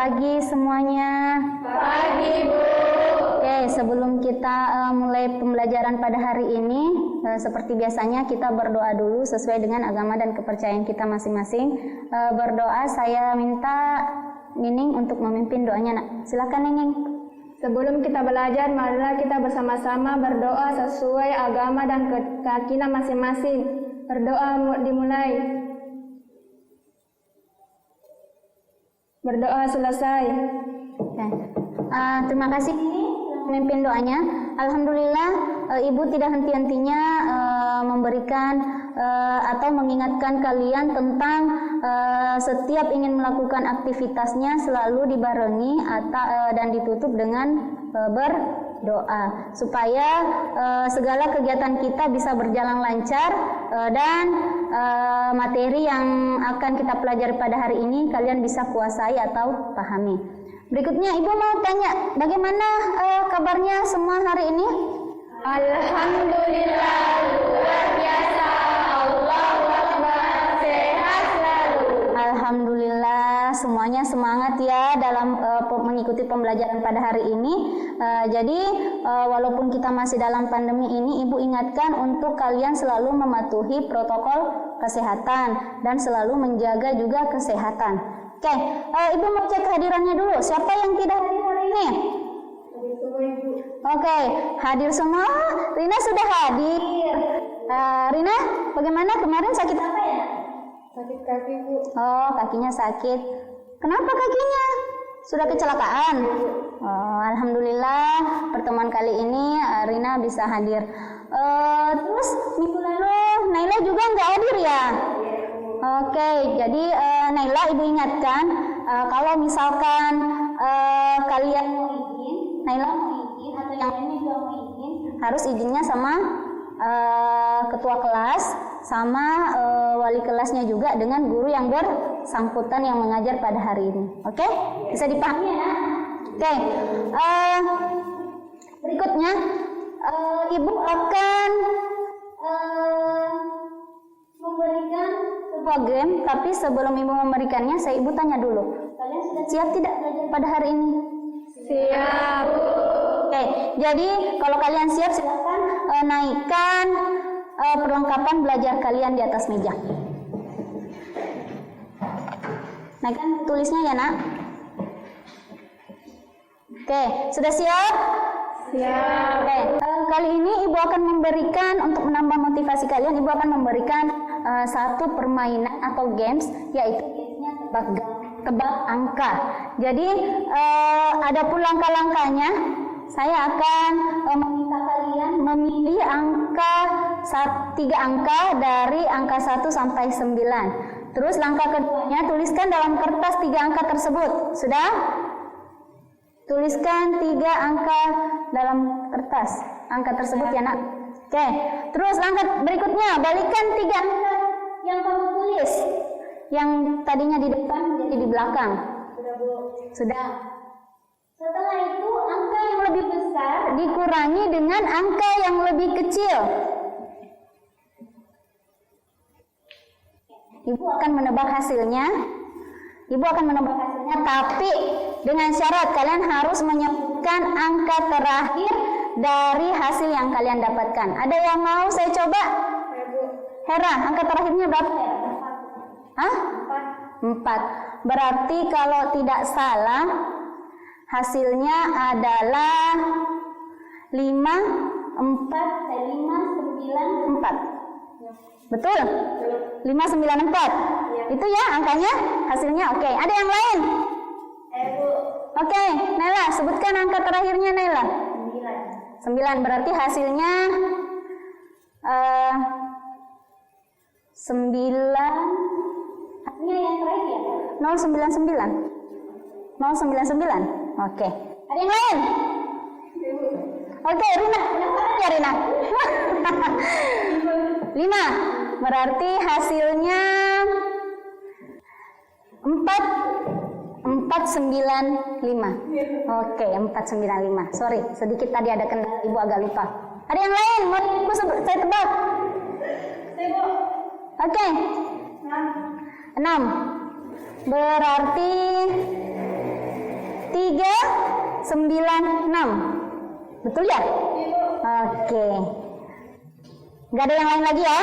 pagi semuanya. Pagi, Bu. Oke, sebelum kita mulai pembelajaran pada hari ini, seperti biasanya kita berdoa dulu sesuai dengan agama dan kepercayaan kita masing-masing. Berdoa, saya minta Nining untuk memimpin doanya, Nak. Silakan, Nining. Sebelum kita belajar, marilah kita bersama-sama berdoa sesuai agama dan keyakinan masing-masing. Berdoa dimulai. Berdoa selesai. Terima kasih memimpin doanya. Alhamdulillah, Ibu tidak henti-hentinya memberikan atau mengingatkan kalian tentang setiap ingin melakukan aktivitasnya selalu dibarengi dan ditutup dengan berdoa supaya segala kegiatan kita bisa berjalan lancar dan materi yang akan kita pelajari pada hari ini kalian bisa kuasai atau pahami. Berikutnya Ibu mau tanya, bagaimana kabarnya semua hari ini? Alhamdulillah, luar biasa. Allahu Akbar, sehat selalu. Alhamdulillah, semuanya semangat ya dalam mengikuti pembelajaran pada hari ini. Jadi walaupun kita masih dalam pandemi ini, Ibu ingatkan untuk kalian selalu mematuhi protokol kesehatan dan selalu menjaga juga kesehatan. Oke, Ibu mau cek kehadirannya dulu. Siapa yang tidak hadir hari ini? Oke, hadir semua. Rina sudah hadir. Rina, bagaimana kemarin sakit apa ya? Sakit kaki, Bu. Oh, kakinya sakit. Kenapa kakinya? Sudah kecelakaan? Oh, alhamdulillah pertemuan kali ini Rina bisa hadir. Terus minggu lalu Naila juga nggak hadir ya? Oke, jadi Naila, Ibu ingatkan kalau misalkan kalian mau izin, Naila mau izin atau yang lainnya juga mau izin, harus izinnya sama ketua kelas, sama wali kelasnya juga dengan guru yang bersangkutan yang mengajar pada hari ini. Oke, bisa dipahami ya? Oke, berikutnya Ibu akan memberikan sebuah game, tapi sebelum Ibu memberikannya, Ibu tanya dulu. Kalian sudah siap tidak belajar pada hari ini? Siap, Bu. Oke, jadi kalau kalian siap, silakan naikkan perlengkapan belajar kalian di atas meja. Naikkan tulisnya ya, Nak. Oke, sudah siap? Siap. Oke, kali ini Ibu akan memberikan, untuk menambah motivasi kalian, Ibu akan memberikan satu permainan atau games, yaitu gamesnya tebak angka. Jadi ada pun langkah-langkahnya. Saya akan meminta kalian memilih angka 3 angka dari angka 1 sampai 9. Terus langkah keduanya, tuliskan dalam kertas 3 angka tersebut. Sudah? Tuliskan 3 angka dalam kertas angka tersebut ya, Nak. Oke. Terus langkah berikutnya, balikan 3 angka yang kamu tulis. Yang tadinya di depan jadi di belakang. Sudah, Bu. Sudah. Setelah itu angka yang lebih besar dikurangi dengan angka yang lebih kecil. Ibu akan menebak hasilnya. Tapi dengan syarat kalian harus menyebutkan angka terakhir dari hasil yang kalian dapatkan. Ada yang mau saya coba? Hera, angka terakhirnya berapa? 4. Berarti kalau tidak salah hasilnya adalah 5, 4. Betul? 594. Itu ya angkanya, hasilnya. Oke, ada yang lain? Bu. Oke, Naila, sebutkan angka terakhirnya, Naila. 9. Berarti hasilnya 9. Hasilnya yang terakhir ya? 099. 099. Oke. Ada yang lain? Oke, Rina. Penasaran ya, Rina? 5. Berarti hasilnya 495. Oke, 495. Sorry, sedikit tadi ada kendala, Ibu agak lupa. Ada yang lain? Mau Ibu saya tebak? Oke. 6. Berarti 396. Betul ya? Oke. Nggak ada yang lain lagi ya?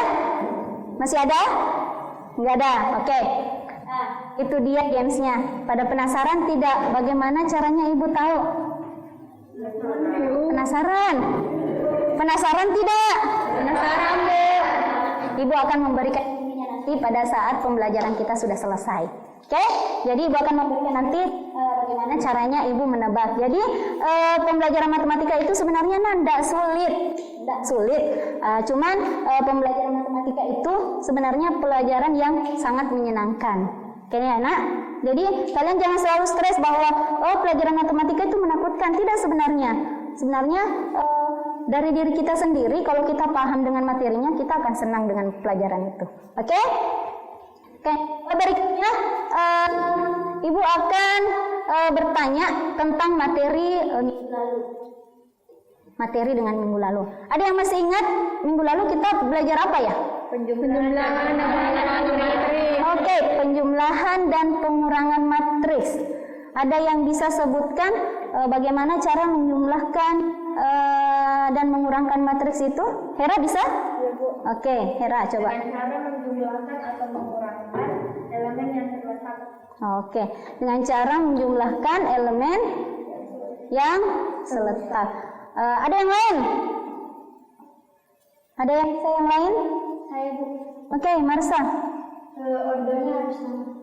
Masih ada? Nggak ada. Oke. Nah, itu dia gamesnya. Pada penasaran tidak bagaimana caranya Ibu tahu? Penasaran? Penasaran tidak? Penasaran, Bu. Ibu akan memberikan nanti pada saat pembelajaran kita sudah selesai. Oke? Jadi Ibu akan memberikan nanti bagaimana caranya Ibu menebak. Jadi pembelajaran matematika itu sebenarnya tidak sulit. Cuman pembelajaran matematika itu sebenarnya pelajaran yang sangat menyenangkan. Oke ya, Nak? Jadi kalian jangan selalu stres bahwa pelajaran matematika itu menakutkan. Tidak sebenarnya. Sebenarnya dari diri kita sendiri, kalau kita paham dengan materinya, kita akan senang dengan pelajaran itu. Oke? Oke. Berikutnya, Ibu akan bertanya tentang materi minggu lalu. Materi dengan minggu lalu. Ada yang masih ingat minggu lalu kita belajar apa ya? Penjumlahan dan pengurangan matriks. Oke, penjumlahan dan pengurangan matriks. Ada yang bisa sebutkan bagaimana cara menjumlahkan dan mengurangkan matriks itu? Hera bisa? Ya, Bu. Oke, Hera coba. Dengan cara menjumlahkan atau mengurangkan elemen yang terletak. Oke, dengan cara menjumlahkan elemen yang seletak. Ada yang lain? Ada yang bisa yang lain? Saya, Bu. Oke, Marsa. Ordernya harus sama.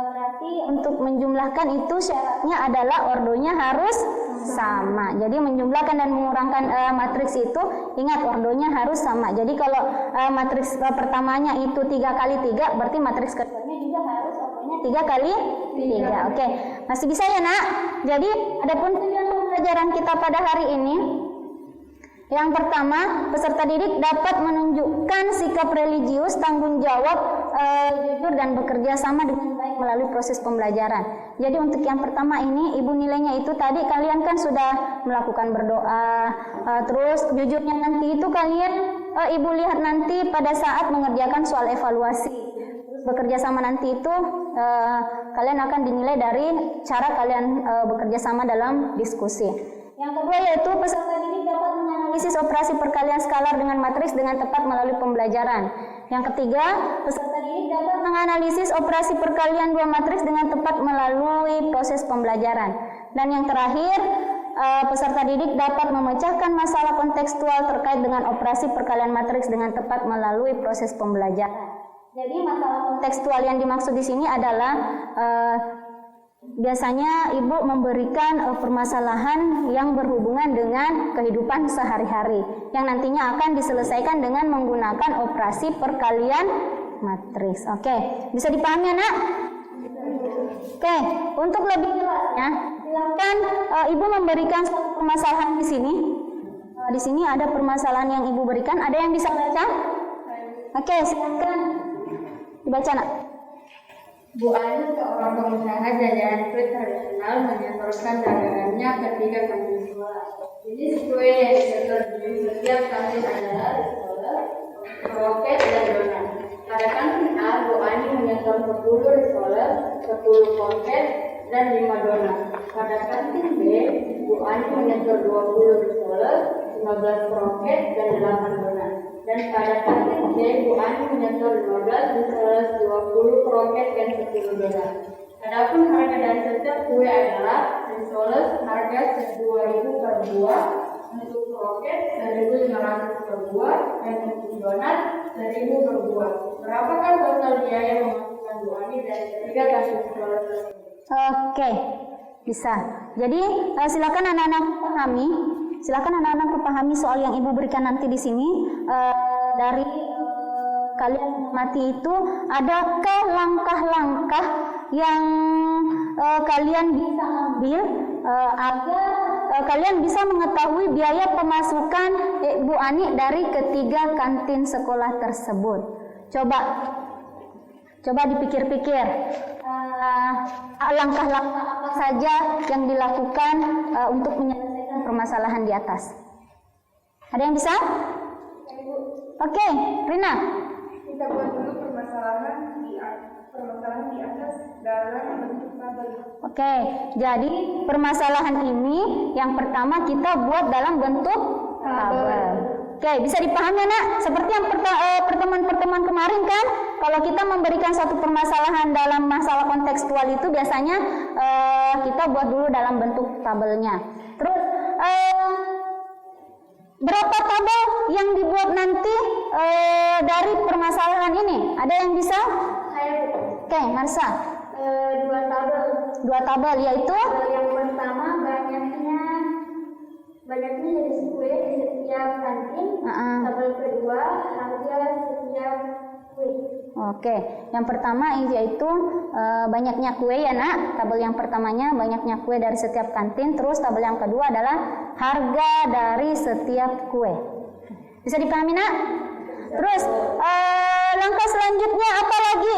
Berarti untuk menjumlahkan itu syaratnya adalah ordonya harus sama. Jadi menjumlahkan dan mengurangkan matriks itu ingat ordonya harus sama. Jadi kalau matriks pertamanya itu 3 kali 3, berarti matriks keduanya juga harus ordonya 3 kali 3. Oke, masih bisa ya, Nak? Jadi adapun tujuan pembelajaran kita pada hari ini, yang pertama, peserta didik dapat menunjukkan sikap religius, tanggung jawab, jujur dan bekerja sama dengan baik melalui proses pembelajaran. Jadi untuk yang pertama ini, Ibu nilainya itu tadi kalian kan sudah melakukan berdoa, terus jujurnya nanti itu kalian Ibu lihat nanti pada saat mengerjakan soal evaluasi. Terus bekerja sama nanti itu kalian akan dinilai dari cara kalian bekerja sama dalam diskusi. Yang kedua yaitu peserta didik dapat menganalisis operasi perkalian skalar dengan matriks dengan tepat melalui pembelajaran. Yang ketiga, peserta didik dapat menganalisis operasi perkalian dua matriks dengan tepat melalui proses pembelajaran. Dan yang terakhir, peserta didik dapat memecahkan masalah kontekstual terkait dengan operasi perkalian matriks dengan tepat melalui proses pembelajaran. Jadi masalah kontekstual yang dimaksud di sini adalah biasanya Ibu memberikan permasalahan yang berhubungan dengan kehidupan sehari-hari yang nantinya akan diselesaikan dengan menggunakan operasi perkalian matriks. Oke, bisa dipahami ya, Nak? Oke, untuk lebih jelasnya silakan Ibu memberikan suatu permasalahan di sini. Di sini ada permasalahan yang Ibu berikan. Ada yang bisa baca? Oke, silakan dibaca, Nak. Bu Ani, seorang pengusaha jajanan kue tradisional, menyetorkan dagangannya ke 3 kantin sekolah. Jenis kue yang disetor di setiap kantin adalah risoles, kroket, dan donat. Pada kantin A, Bu Ani menyetor 10 risoles, 10 kroket, dan 5 donat. Pada kantin B, Bu Ani menyetor 20 risoles, 15 kroket, dan 8 donat. Dan pada kantin C, Bu Ani menyetor 15 risoles, 20 kroket, dan 10 donat. Adapun harga dari setiap kue adalah risoles harga 2.000 per buah, untuk kroket 1.500 per buah, dan untuk donat 1.000 per buah. Berapakah total biaya memasukkan Bu Ani dari ketiga kantin sekolah tersebut? Oke, bisa. Jadi silakan anak-anak pahami. Silakan anak-anak pahami soal yang Ibu berikan nanti di sini. Dari kalian mati itu, adakah langkah-langkah yang kalian bisa ambil agar kalian bisa mengetahui biaya pemasukan Bu Ani dari ketiga kantin sekolah tersebut? Coba dipikir-pikir. Langkah-langkah apa saja yang dilakukan untuk menyelesaikan permasalahan di atas? Ada yang bisa? Oke, Rina. Kita buat dulu permasalahan di atas dalam bentuk tabel. Oke, jadi permasalahan ini yang pertama kita buat dalam bentuk tabel. Oke, bisa dipahami nak? Seperti yang pertemuan kemarin kan, kalau kita memberikan satu permasalahan dalam masalah kontekstual itu biasanya kita buat dulu dalam bentuk tabelnya. Terus berapa tabel yang dibuat nanti dari permasalahan ini? Ada yang bisa? Oke, Marsa. Dua tabel yaitu Yang pertama banyaknya dari kue di setiap kantin. Tabel kedua harga setiap kue. Oke, yang pertama yaitu banyaknya kue ya nak. Tabel yang pertamanya banyaknya kue dari setiap kantin. Terus tabel yang kedua adalah harga dari setiap kue. Bisa dipahami nak? Terus langkah selanjutnya apa lagi?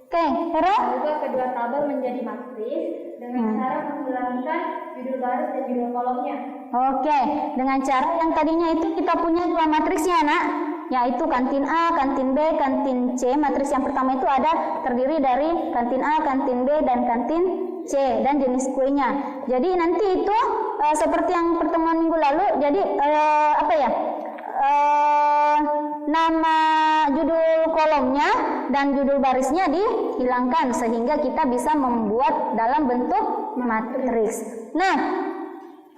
Oke, Hera? Mengubah kedua tabel menjadi matris dengan cara menghilangkan judul baris dan judul kolomnya. Oke, dengan cara yang tadinya itu kita punya dua matriksnya nak, yaitu kantin A, kantin B, kantin C. Matriks yang pertama itu ada terdiri dari kantin A, kantin B, dan kantin C dan jenis kuenya. Jadi nanti itu seperti yang pertemuan minggu lalu, jadi nama judul kolomnya dan judul barisnya dihilangkan sehingga kita bisa membuat dalam bentuk matriks. Nah,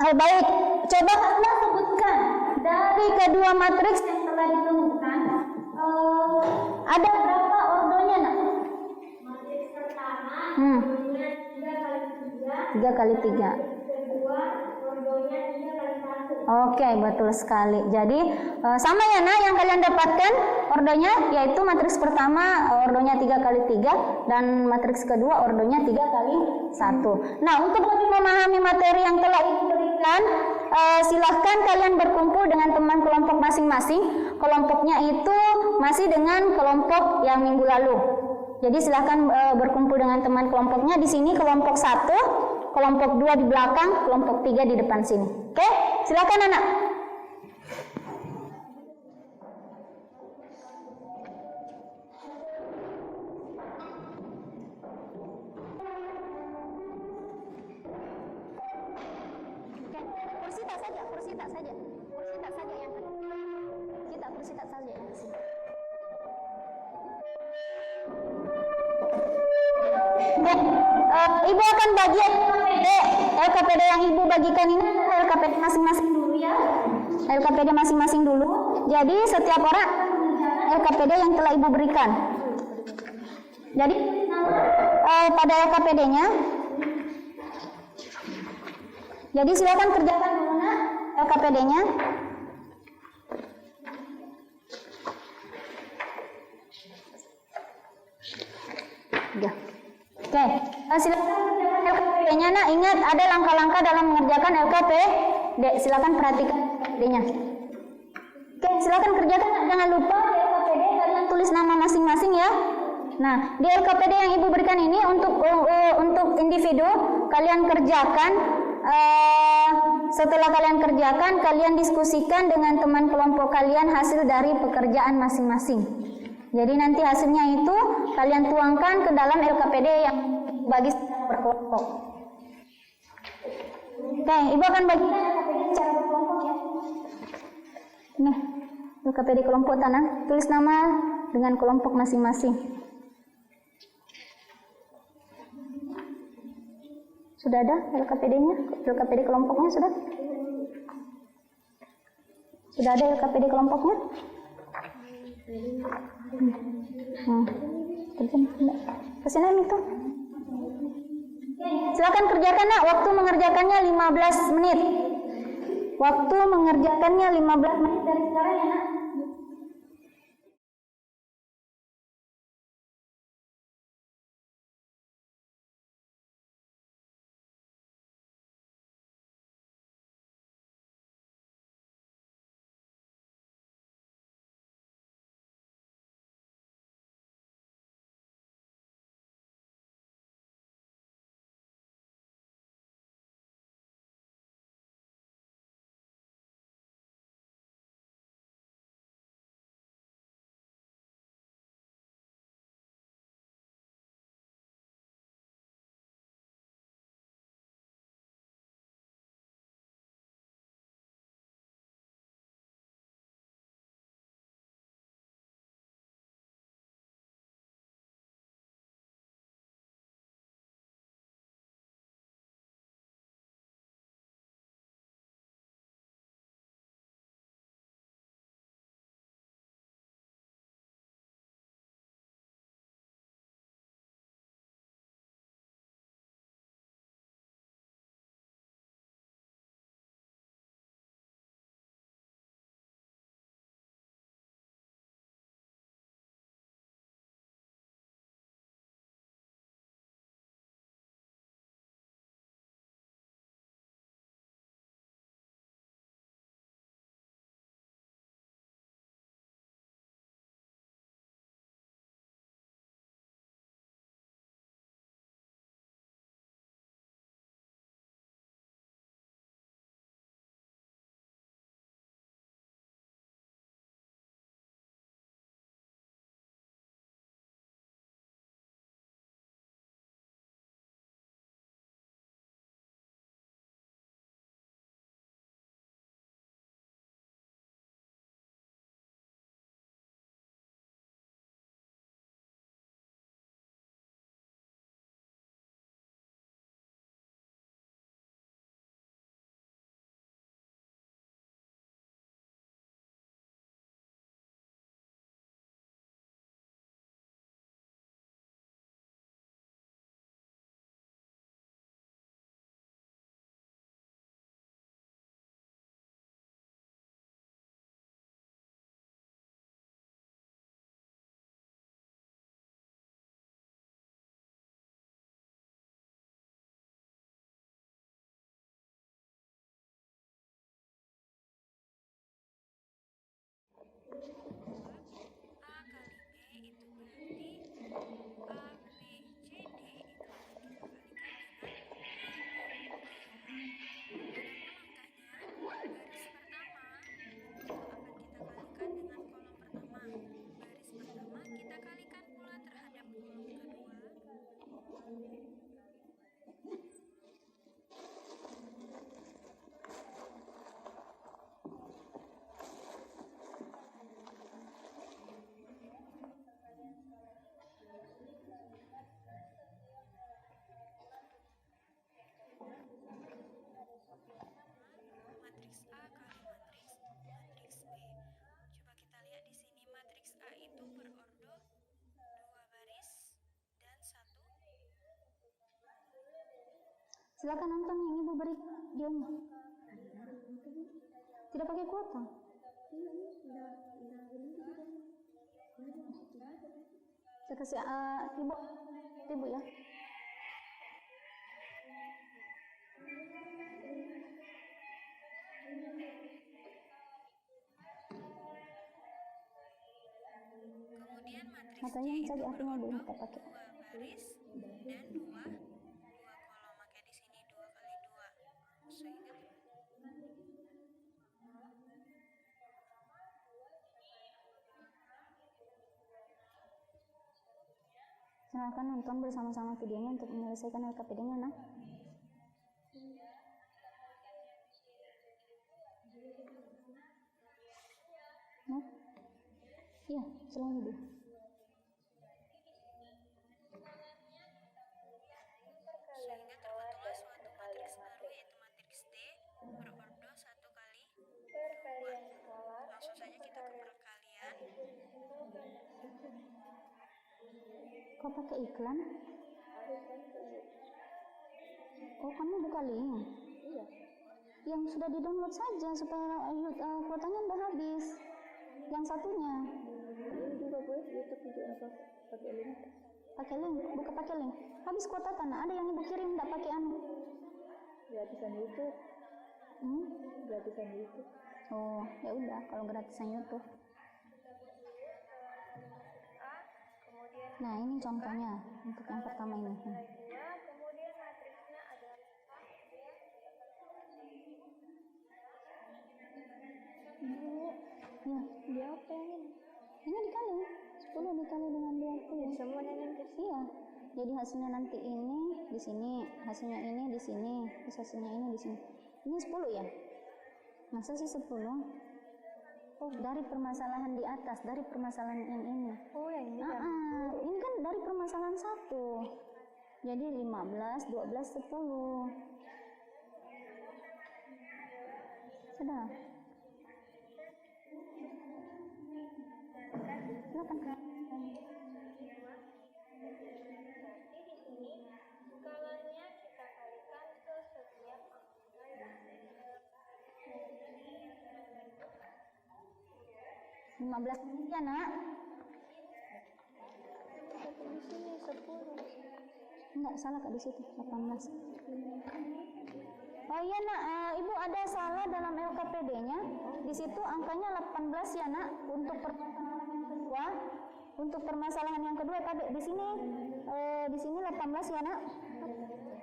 baik, coba Anda sebutkan dari kedua matriks yang telah ditemukan ada berapa ordonya nak? Matriks pertama ordonya 3 kali 3. kedua ordonya 3 kali 1. Oke, betul sekali. Jadi sama ya nak yang kalian dapatkan ordonya, yaitu matriks pertama ordonya 3 kali 3 dan matriks kedua ordonya 3 kali 1. Nah, untuk lebih memahami materi yang telah diberikan, silahkan kalian berkumpul dengan teman kelompok masing-masing. Kelompoknya itu masih dengan kelompok yang minggu lalu. Jadi silahkan berkumpul dengan teman kelompoknya. Di sini kelompok 1, kelompok 2 di belakang, kelompok 3 di depan sini. Oke, silakan anak. Kursi tak saja yang kursi tak saja yang di sini. Ibu akan bagi LKPD yang ibu bagikan ini LKPD masing-masing dulu ya. LKPD masing-masing dulu. Jadi setiap orang LKPD yang telah ibu berikan. Jadi pada LKPD-nya. Jadi silakan kerjakan dulu nak LKPD-nya. Ya. Oke, silakan kerjakan LKPD-nya nak. Ingat ada langkah-langkah dalam mengerjakan LKPD. Silakan perhatikan LKPD-nya. Oke, silakan kerjakan. Jangan lupa di LKPD kalian tulis nama masing-masing ya. Nah, di LKPD yang ibu berikan ini untuk individu kalian kerjakan. Setelah kalian kerjakan, kalian diskusikan dengan teman kelompok kalian hasil dari pekerjaan masing-masing. Jadi nanti hasilnya itu kalian tuangkan ke dalam LKPD yang bagi secara berkelompok. Oke, ibu akan bagikan LKPD secara berkelompok ya. Nih, LKPD kelompok tanah, tulis nama dengan kelompok masing-masing. Sudah ada LKPD-nya? LKPD kelompoknya sudah? Sudah ada LKPD kelompoknya? Kesini itu. Silakan kerjakan nak. Waktu mengerjakannya 15 menit. Waktu mengerjakannya 15 menit dari sekarang ya nak. Silakan nonton yang ibu beri videonya. Tidak pakai kuota. Saya kasih ibu ya. Kemudian matriks Makanya C jadi itu artinya belum berbentuk kita pakai. 2 baris dan 2 kolom. Maka di sini 2 kali 2 sehingga Silakan nonton bersama-sama videonya untuk menyelesaikan LKPD-nya, nah. Nah, iya, selalu dulu. sehingga terbentuklah suatu matriks baru yaitu matriks D berordo 1 kali 2. Langsung saja kita ke perkalian. Kau pakai iklan? Oh, kamu buka link? Iya. Yang sudah di-download saja supaya kuotanya udah habis. Yang satunya. Ini juga boleh YouTube juga apa? Pakai link. Pakai link, buka pakai link. Habis kuota tanah. Ada yang ibu kirim enggak pakai anu. Gratisan YouTube. Gratisan YouTube. Oh, ya udah kalau gratisan YouTube. Nah, ini contohnya untuk yang pertama ini. Kemudian matriksnya adalah Ya, dia apa ini? ini dikali 10 dikali dengan 20. Semuanya yang ke Iya. Jadi hasilnya nanti ini di sini, hasilnya ini di sini, terus hasilnya ini di sini. Ini 10 ya? Masa sih 10? Oh, dari permasalahan di atas, dari permasalahan yang ini. Oh, yang ini Ini kan dari permasalahan 1. Jadi 15, 12, 10. Sudah. Silakan. Berarti di sini skalanya kita kalikan ke setiap angka yang ada. 15 ya, Nak? Di sini 10. Enggak, salah Kak di situ, 18. Oh iya, Nak, Ibu ada salah dalam LKPD-nya. Di situ angkanya 18 ya, Nak, untuk permasalahan yang kedua. Untuk permasalahan yang kedua tadi di sini 18 ya, Nak.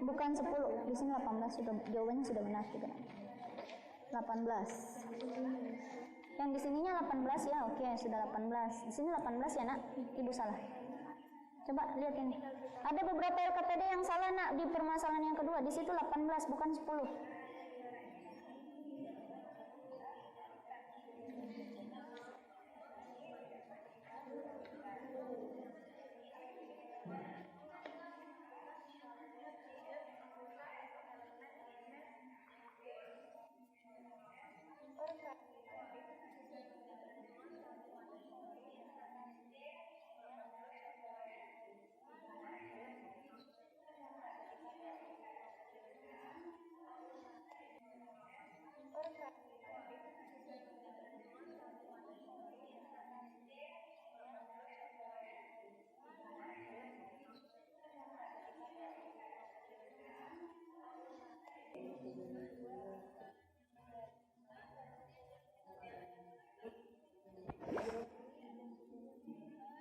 Bukan 10. Di sini 18 sudah, jawabannya sudah benar juga. 18. Yang di sininya 18 ya, oke, sudah 18. Di sini 18 ya, Nak. Ibu salah. Coba lihat ini. Ada beberapa LKPD yang salah, Nak, di permasalahan yang kedua. Di situ 18 bukan 10.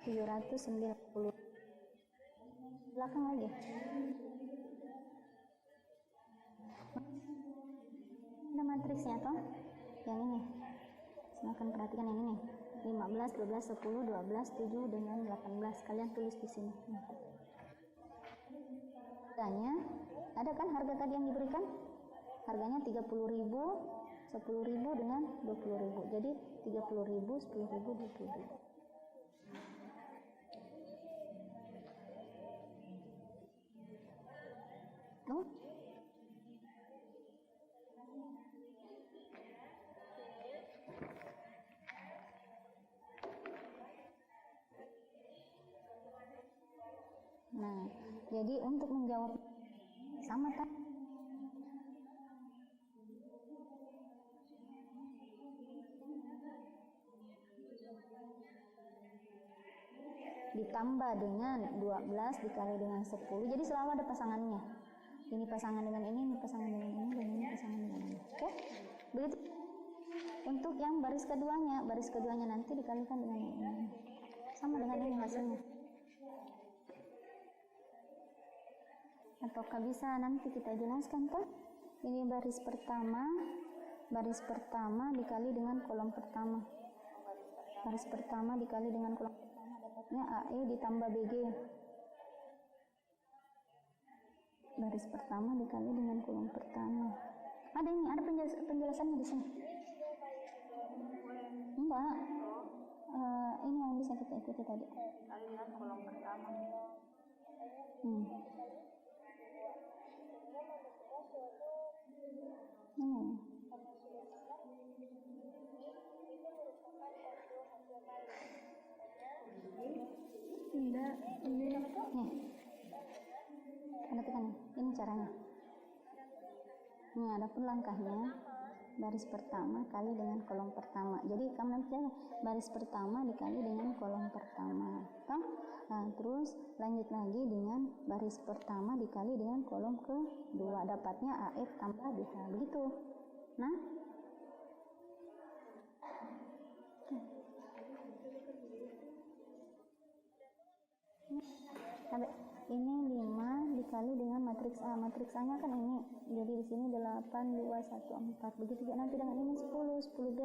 $790. Belakang lagi. Ada matriksnya toh? Yang ini. Silakan perhatikan yang ini. 15, 12, 10, 12, 7 dengan 18. Kalian tulis di sini. Harganya, ada kan harga tadi yang diberikan? Harganya 30.000, 10.000 dengan 20.000. Jadi 30.000, 10.000, 20.000. Oh. Nah, jadi untuk menjawab sama kan ditambah dengan 12 dikali dengan 10. Jadi selalu ada pasangannya. Ini pasangan dengan ini pasangan dengan ini, dan ini pasangan dengan ini. Oke? Begitu. Untuk yang baris keduanya nanti dikalikan dengan ini. Sama dengan ini hasilnya. Ataukah bisa nanti kita jelaskan toh? Ini baris pertama dikali dengan kolom pertama. Baris pertama dikali dengan kolom pertama dapatnya AE ditambah BG. Baris pertama dikali dengan kolom pertama. Ada ini, ada penjelasannya di sini. Enggak. Ini yang bisa kita ikuti tadi. Kali dengan kolom pertama. Tidak, ini apa? Nih. Perhatikan ini caranya. Ini ada pun langkahnya. Baris pertama kali dengan kolom pertama. Jadi kamu nanti baris pertama dikali dengan kolom pertama. Toh? Nah, terus lanjut lagi dengan baris pertama dikali dengan kolom kedua. Dapatnya AF tambah BH. Begitu. Nah. Ini 5 dikali dengan matriks A. Matriks A-nya kan ini. Jadi di sini 8, 2, 1, 4. Begitu juga nanti dengan ini 10 B.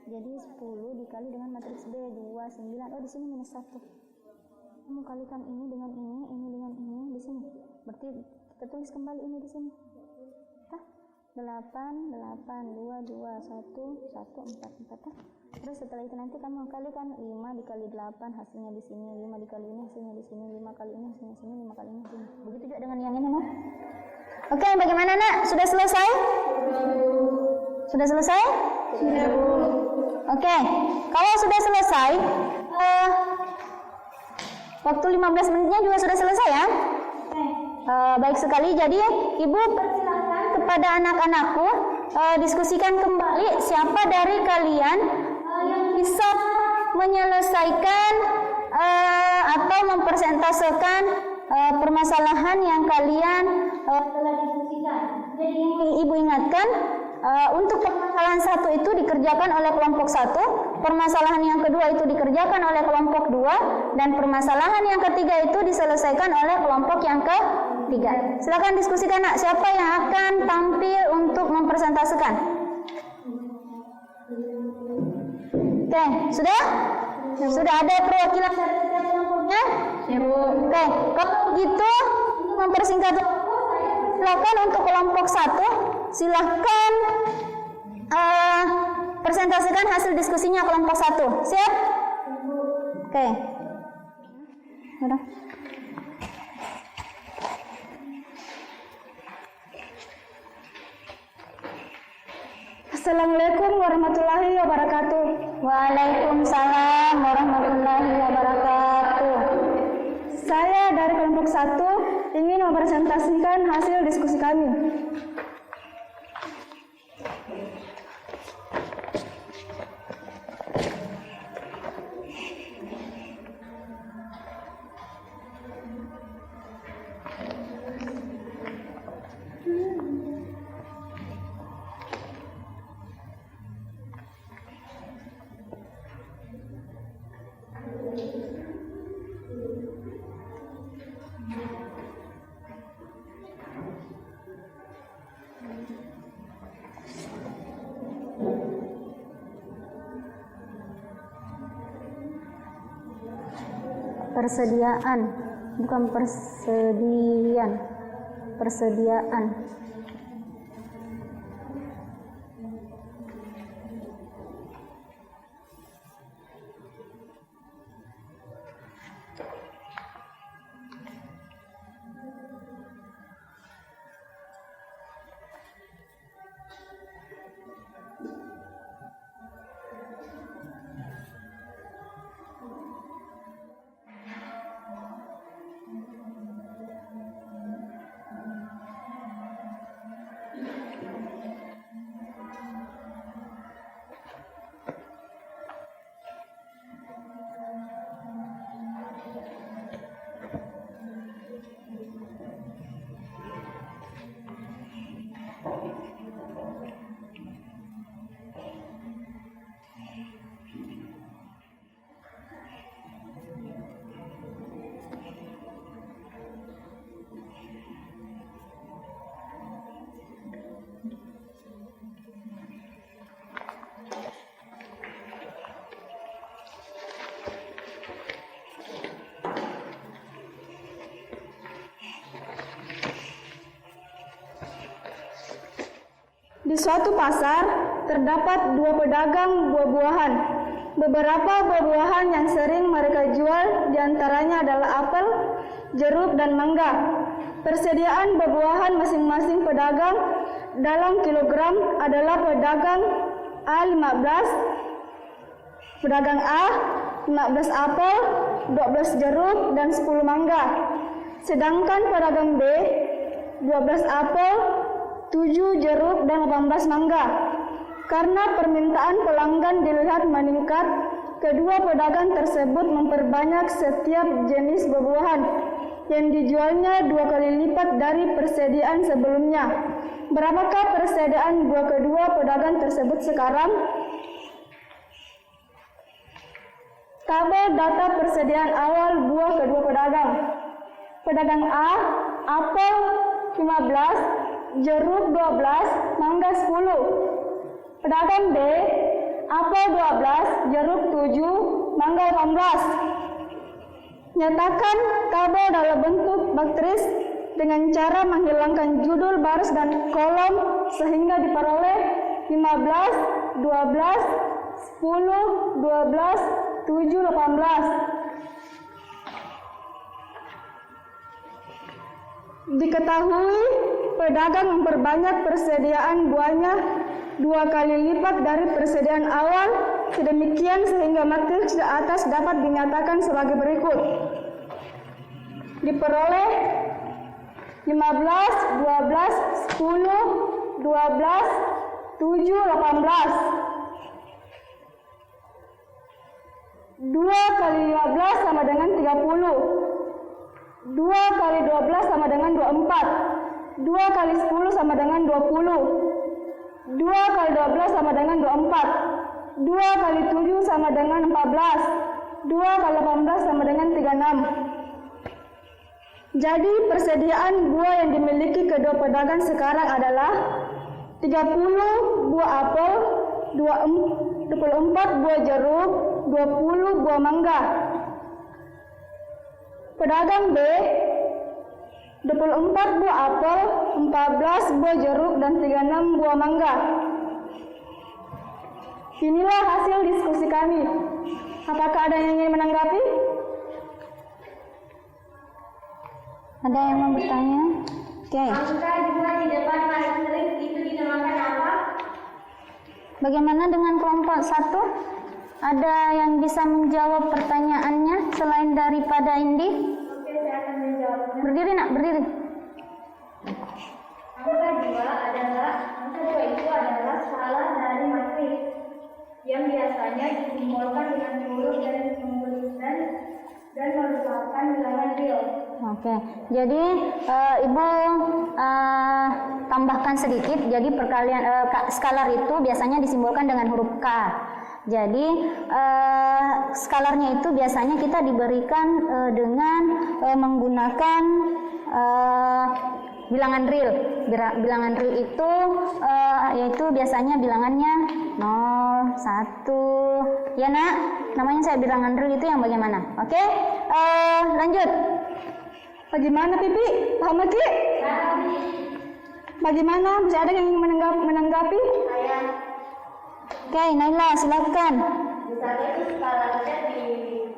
Jadi 10 dikali dengan matriks B 2, 9. Oh, di sini minus 1. Kamu kalikan ini dengan ini dengan ini di sini. Berarti kita tulis kembali ini di sini. 8, 2, 2, 1, 1, 4, 4. Terus setelah itu nanti kamu kalikan 5 dikali 8 hasilnya di sini, 5 dikali ini hasilnya di sini, 5 kali ini hasilnya di sini, 5 kali ini di sini. Begitu juga dengan yang ini, Nak. Oke, bagaimana, Nak? Sudah selesai? Sudah selesai? Sudah, Bu. Oke, kalau sudah selesai, waktu 15 menitnya juga sudah selesai ya? Baik sekali, jadi Ibu persilakan kepada anak-anakku diskusikan kembali siapa dari kalian yang bisa menyelesaikan atau mempresentasekan permasalahan yang kalian telah diskusikan. Jadi Ibu ingatkan, untuk permasalahan 1 itu dikerjakan oleh kelompok 1, permasalahan yang kedua itu dikerjakan oleh kelompok 2, dan permasalahan yang ketiga itu diselesaikan oleh kelompok yang ketiga. Silakan diskusikan, Nak, siapa yang akan tampil untuk mempresentasikan. Oke, sudah? Sudah ada perwakilan dari setiap kelompoknya? Oke, kalau begitu mempersingkat waktu, silakan untuk kelompok 1, silakan presentasikan hasil diskusinya kelompok 1. Siap? Oke. Udah. Assalamualaikum warahmatullahi wabarakatuh. Waalaikumsalam warahmatullahi wabarakatuh. Saya dari kelompok 1 ingin mempresentasikan hasil diskusi kami. Persediaan, bukan persediaan. Persediaan. Di suatu pasar terdapat 2 pedagang buah-buahan. Beberapa buah-buahan yang sering mereka jual diantaranya adalah apel, jeruk, dan mangga. Persediaan buah-buahan masing-masing pedagang dalam kilogram adalah pedagang A 15, pedagang A 15 apel, 12 jeruk, dan 10 mangga. Sedangkan pedagang B 12 apel, 7 jeruk, dan 18 mangga. Karena permintaan pelanggan dilihat meningkat, kedua pedagang tersebut memperbanyak setiap jenis buah-buahan yang dijualnya 2 kali lipat dari persediaan sebelumnya. Berapakah persediaan buah kedua pedagang tersebut sekarang? Tabel data persediaan awal buah kedua pedagang. Pedagang A, apel 15, jeruk 12, mangga 10. Pedagang B, apel 12, jeruk 7, mangga 18. Nyatakan tabel dalam bentuk matriks dengan cara menghilangkan judul baris dan kolom sehingga diperoleh 15, 12, 10, 12, 7, 18. Diketahui pedagang memperbanyak persediaan buahnya 2 kali lipat dari persediaan awal, sedemikian sehingga matriks di atas dapat dinyatakan sebagai berikut. Diperoleh 15, 12, 10, 12, 7, 18. 2 kali 15 sama dengan 30. 2 kali 12 sama dengan 24. 2 kali 10 sama dengan 20. 2 kali 12 sama dengan 24. 2 kali 7 sama dengan 14. 2 kali 18 sama dengan 36. Jadi persediaan buah yang dimiliki kedua pedagang sekarang adalah 30 buah apel, 24 buah jeruk, 20 buah mangga. Pedagang B 24 buah apel, 14 buah jeruk, dan 36 buah mangga. Inilah hasil diskusi kami. Apakah ada yang ingin menanggapi? Ada yang mau bertanya? Oke. Angka 2 di depan matriks itu dinamakan apa? Bagaimana dengan kelompok 1? Ada yang bisa menjawab pertanyaannya selain daripada Indi? Oke, saya akan menjawabnya. Berdiri nak, berdiri. Angka 2 itu adalah skala dari matriks yang biasanya disimbolkan dengan huruf dan merupakan bilangan real. Oke, jadi Ibu tambahkan sedikit. Jadi perkalian skalar itu biasanya disimbolkan dengan huruf K. Jadi skalarnya itu biasanya kita diberikan dengan menggunakan bilangan real. Bilangan real itu yaitu biasanya bilangannya 0, 1. Ya nak, namanya saya bilangan real itu yang bagaimana? Oke, lanjut. Bagaimana Pipi? Paham lagi? Bagaimana? Masih ada yang ingin menanggapi? Oke, Naila silakan. Misalnya itu skalanya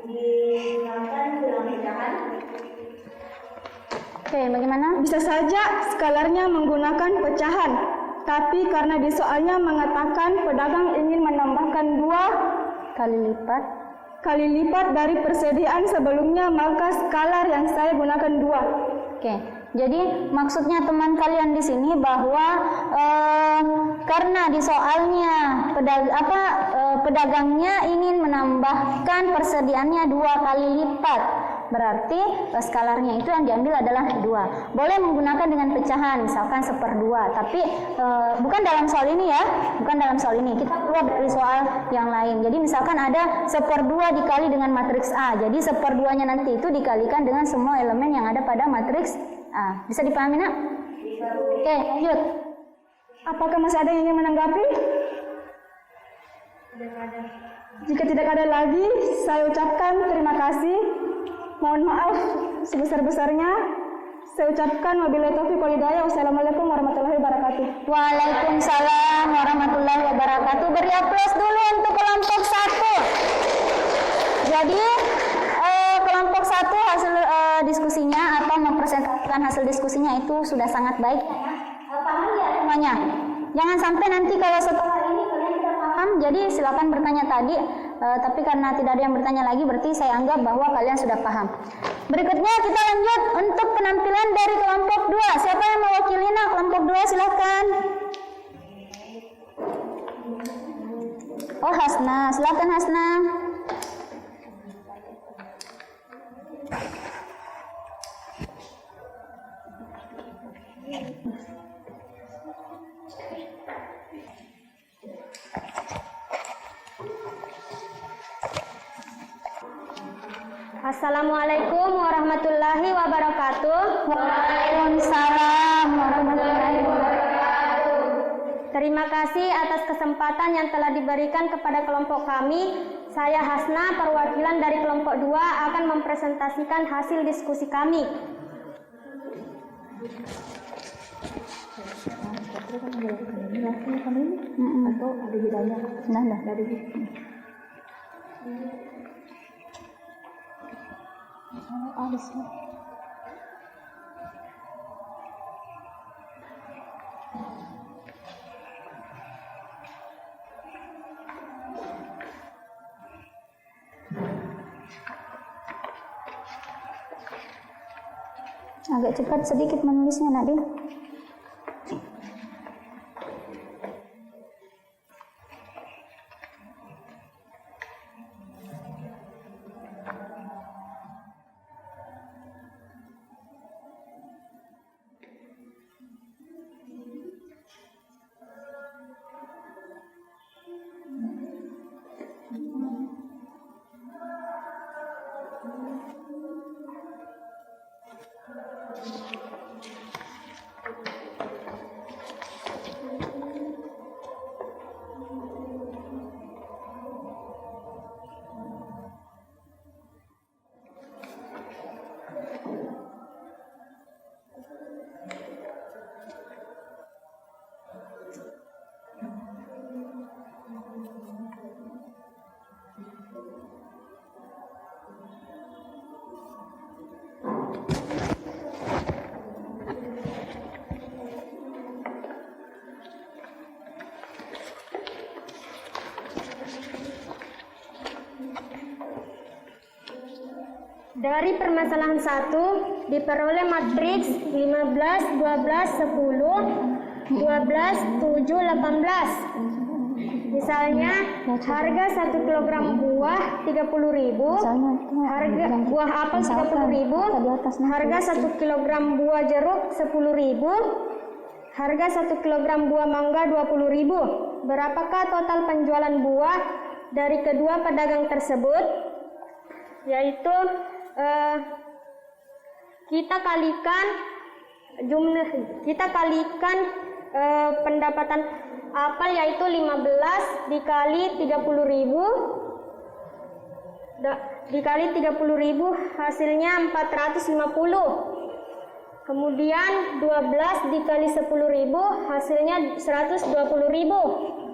digunakan bilang pecahan. Oke, bagaimana? Bisa saja skalarnya menggunakan pecahan, tapi karena di soalnya mengatakan pedagang ingin menambahkan 2 kali lipat dari persediaan sebelumnya, maka skalar yang saya gunakan 2. Oke, jadi maksudnya teman kalian di sini bahwa karena di soalnya pedagangnya ingin menambahkan persediaannya 2 kali lipat, berarti skalarnya itu yang diambil adalah 2. Boleh menggunakan dengan pecahan, misalkan 1/2, tapi bukan dalam soal ini ya, bukan dalam soal ini. Kita keluar dari soal yang lain. Jadi misalkan ada 1/2 dikali dengan matriks A, jadi 1/2-nya nanti itu dikalikan dengan semua elemen yang ada pada matriks A. Bisa dipahami nak? Oke, lanjut. Apakah masih ada yang ingin menanggapi? Jika tidak ada lagi, saya ucapkan terima kasih. Mohon maaf sebesar-besarnya. Saya ucapkan wabillahi taufiq wal hidayah. Wassalamualaikum warahmatullahi wabarakatuh. Waalaikumsalam warahmatullahi wabarakatuh. Beri aplaus dulu untuk kelompok 1. Jadi kelompok 1 hasil diskusinya atau mempresentasikan hasil diskusinya itu sudah sangat baik. Paham ya semuanya? Jangan sampai nanti kalau setelah ini kalian tidak paham, jadi silakan bertanya tadi. Tapi karena tidak ada yang bertanya lagi, berarti saya anggap bahwa kalian sudah paham. Berikutnya kita lanjut untuk penampilan dari kelompok 2. Siapa yang mewakilinya kelompok 2? Silakan. Oh, Hasna, silakan Hasna. Assalamualaikum warahmatullahi wabarakatuh. Waalaikumsalam warahmatullahi wabarakatuh. Terima kasih atas kesempatan yang telah diberikan kepada kelompok kami. Saya Hasna, perwakilan dari kelompok 2 akan mempresentasikan hasil diskusi kami. Atau ada bedanya? Nah. Agak cepat sedikit menulisnya, Nadine. Dari permasalahan 1 diperoleh matriks 15, 12, 10, 12, 7, 18. Misalnya harga 1 kg buah 30.000, harga buah apel 30.000, harga 1 kg buah jeruk 10.000, harga 1 kg buah mangga 20.000. Berapakah total penjualan buah dari kedua pedagang tersebut? Yaitu kita kalikan pendapatan apel yaitu 15 dikali 30.000 dikali 30.000 hasilnya 450. Kemudian 12 dikali 10.000 hasilnya 120.000.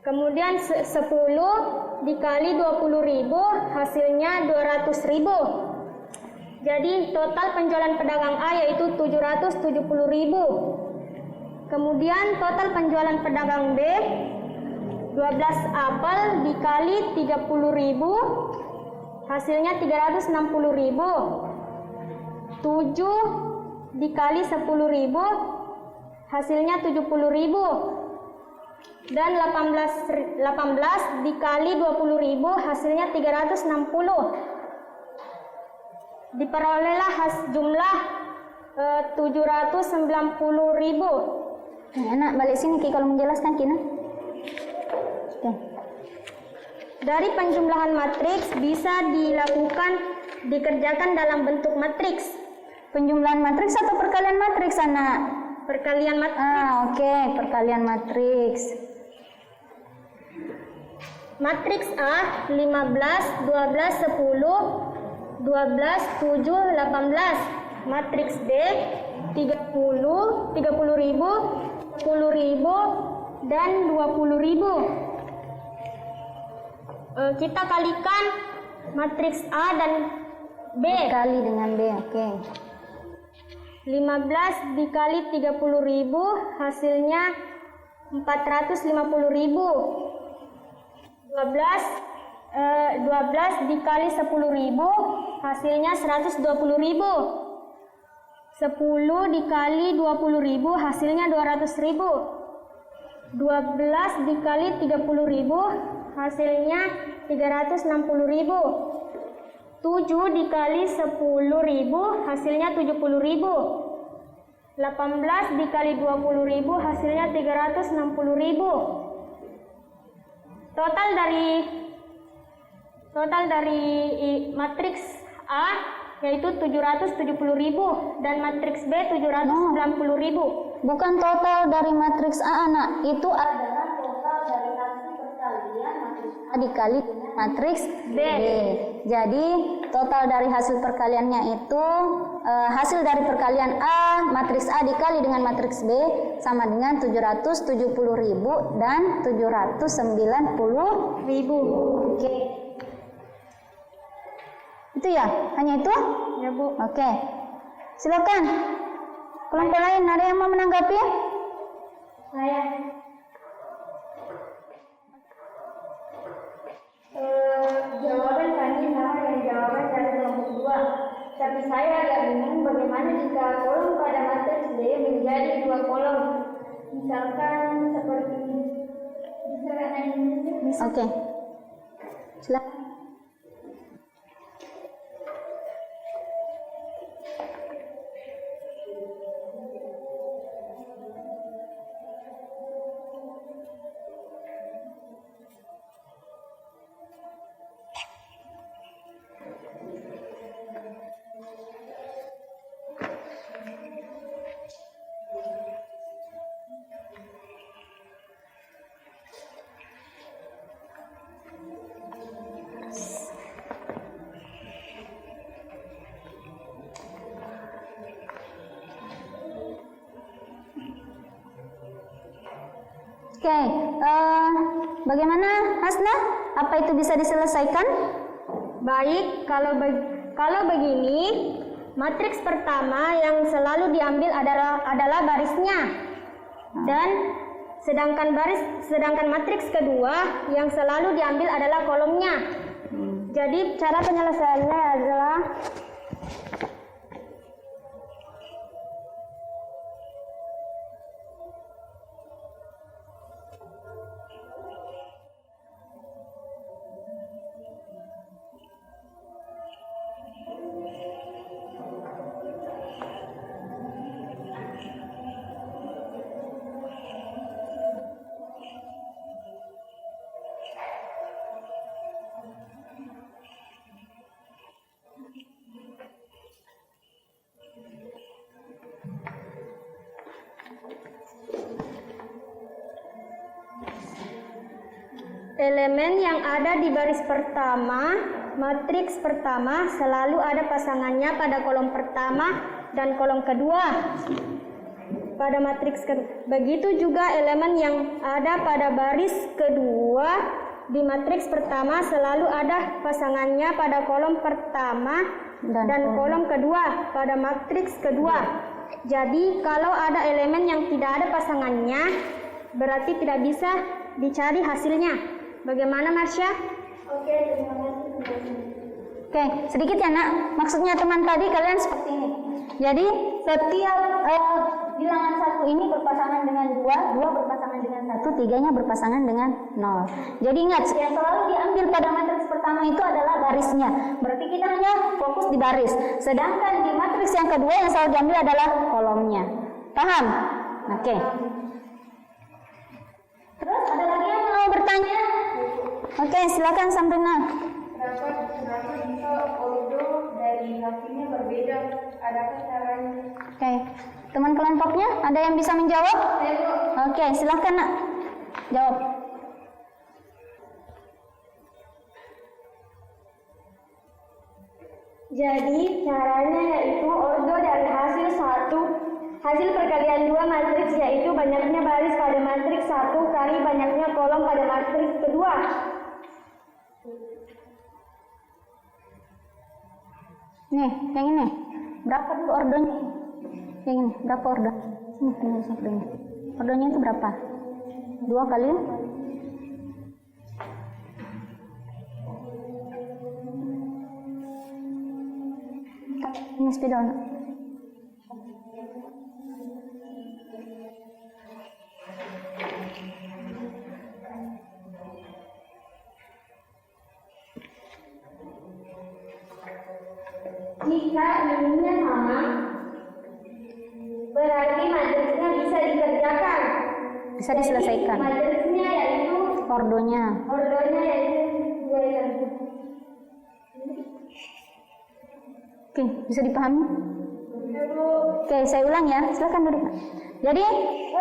Kemudian 10 dikali 20.000 hasilnya 200.000. Jadi total penjualan pedagang A yaitu 770.000. Kemudian total penjualan pedagang B 12 apel dikali 30.000 hasilnya 360.000. 7 dikali 10.000 hasilnya 70.000. Dan 18 dikali 20.000 hasilnya 360. Diperolehlah jumlah 790.000. Enak, balik sini Ki kalau menjelaskan Ki. Dari penjumlahan matriks bisa dikerjakan dalam bentuk matriks. Penjumlahan matriks atau perkalian matriks, anak? Perkalian matriks. Oke, perkalian matriks. Matriks A 15, 12, 10, 12, 7, 18. matriks B 30, 30.000, 10.000, dan 20.000. Kita kalikan matriks A dan B. Kali dengan B, oke. 15 dikali 30.000 hasilnya 450.000. 12 dikali 10.000 hasilnya 120.000. 10 dikali 20.000 hasilnya 200.000. 12 dikali 30.000 hasilnya 360.000. 7 dikali 10.000 hasilnya 70.000. 18 dikali 20.000 hasilnya 360.000. Total dari matriks A yaitu 770.000 dan matriks B 790.000. Bukan total dari matriks A, anak. Itu adalah total dari hasil perkalian matriks A dikali matriks B. Jadi total dari hasil perkaliannya itu hasil dari perkalian A, matriks A dikali dengan matriks B sama dengan 770.000 dan 790.000. Oke. Itu ya? Hanya itu? Ya, Bu. Oke. Silakan. Kelompok lain ada yang mau menanggapi? Saya jawaban kami sama dengan jawaban dari kelompok 2. Tapi saya agak bingung bagaimana jika kolom pada matriks B menjadi 2 kolom. Misalkan seperti Oke. Silakan. Oke, bagaimana Hasna? Apa itu bisa diselesaikan? baik, kalau begini, matriks pertama yang selalu diambil adalah barisnya. Dan sedangkan matriks kedua yang selalu diambil adalah kolomnya. Jadi cara penyelesaiannya adalah elemen yang ada di baris pertama, matriks pertama selalu ada pasangannya pada kolom pertama dan kolom kedua. Pada matriks begitu juga elemen yang ada pada baris kedua di matriks pertama selalu ada pasangannya pada kolom pertama dan kolom kedua pada matriks kedua. Jadi kalau ada elemen yang tidak ada pasangannya, berarti tidak bisa dicari hasilnya. Bagaimana, Marsha? Oke, terima kasih. Oke, sedikit ya nak. Maksudnya teman tadi kalian seperti ini. Jadi setiap bilangan 1 ini berpasangan dengan 2, 2 berpasangan dengan 1, 3-nya berpasangan dengan 0. Jadi ingat, yang selalu diambil pada matriks pertama itu adalah barisnya. Berarti kita hanya fokus di baris. Sedangkan di matriks yang kedua yang selalu diambil adalah kolomnya. Paham? Oke. Terus ada lagi yang mau bertanya? Oke, silakan Samrina. Kenapa bisa ordo dari hasilnya berbeda? Adakah caranya? Oke, teman kelompoknya ada yang bisa menjawab? Oke, silakan nak. Jawab. Jadi caranya yaitu ordo dari hasil perkalian 2 matriks yaitu banyaknya baris pada matriks 1 kali banyaknya kolom pada matriks kedua. Nih, yang ini. Berapa dulu ordonya? Yang ini, berapa ordo? Sini, tulis ordonya. Ordonya itu berapa? 2 kali? Ini spidol. Jika ininya sama, berarti matriksnya bisa dikerjakan. Bisa diselesaikan. Matriksnya yaitu Ordonya. yaitu 2 kali. Oke, bisa dipahami? Oke, saya ulang ya. Silakan duduk. Jadi